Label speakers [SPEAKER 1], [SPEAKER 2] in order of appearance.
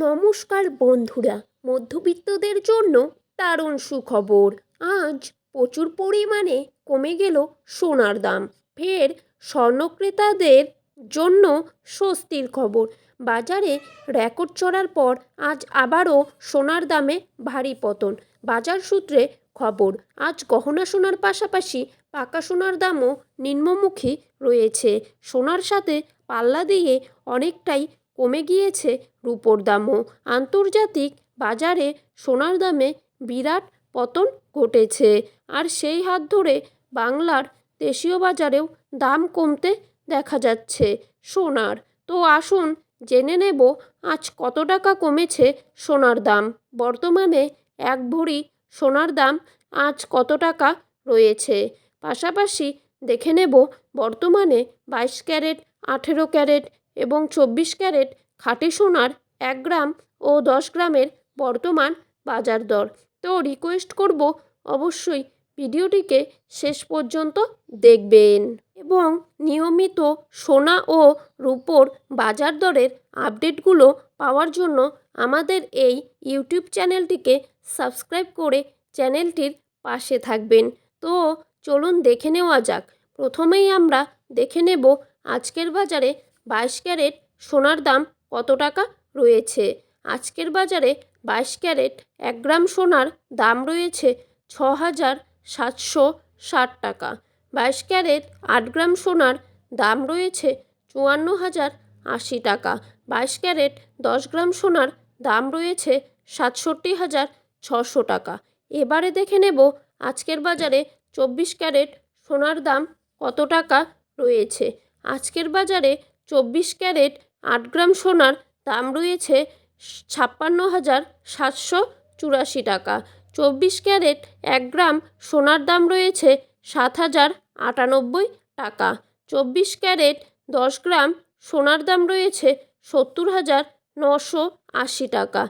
[SPEAKER 1] নমস্কার বন্ধুরা, মধ্যবিত্তদের জন্য দারুণ সুখবর। আজ প্রচুর পরিমাণে কমে গেল সোনার দাম। ফের স্বর্ণক্রেতাদের জন্য স্বস্তির খবর। বাজারে রেকর্ড চড়ার পর আজ আবারও সোনার দামে ভারী পতন। বাজার সূত্রে খবর, আজ গহনা সোনার পাশাপাশি পাকা সোনার দামও নিম্নমুখী রয়েছে। সোনার সাথে পাল্লা দিয়ে অনেকটাই কমে গিয়েছে রূপোর দামও। আন্তর্জাতিক বাজারে সোনার দামে বিরাট পতন ঘটেছে। আর সেই হাত ধরে বাংলার দেশীয় বাজারেও দাম কমতে দেখা যাচ্ছে সোনার। তো আসুন জেনে নেব আজ কত টাকা কমেছে সোনার দাম। বর্তমানে এক ভরি সোনার দাম আজ কত টাকা রয়েছে। পাশাপাশি দেখে নেব বর্তমানে 22 ক্যারেট, 18 ক্যারেট এবং 24 ক্যারেট খাঁটি সোনার 1 গ্রাম ও 10 গ্রামের বর্তমান বাজার দর। তো রিকোয়েস্ট করব অবশ্যই ভিডিওটিকে শেষ পর্যন্ত দেখবেন এবং নিয়মিত সোনা ও রূপোর বাজার দরের আপডেটগুলো পাওয়ার জন্য আমাদের এই ইউটিউব চ্যানেলটিকে সাবস্ক্রাইব করে চ্যানেলটির পাশে থাকবেন। তো চলুন দেখে নেওয়া যাক। প্রথমেই আমরা দেখে নেব আজকের বাজারে 22 ক্যারেট সোনার দাম কত টাকা রয়েছে। আজকের বাজারে 22 ক্যারেট 1 গ্রাম সোনার দাম রয়েছে 6,760 টাকা। 22 ক্যারেট 8 গ্রাম সোনার দাম রয়েছে 54,080 টাকা। 22 ক্যারেট 10 গ্রাম সোনার দাম রয়েছে 67,600 টাকা। এবারে দেখে নেব আজকের বাজারে 24 ক্যারেট সোনার দাম কত টাকা রয়েছে। আজকের বাজারে 24 ক্যারেট 8 গ্রাম সোনার দাম রয়েছে 56,784 টাকা। 24 ক্যারেট 1 গ্রাম সোনার দাম রয়েছে 7,098 টাকা। 24 ক্যারেট 10 গ্রাম সোনার দাম রয়েছে 70,980 টাকা।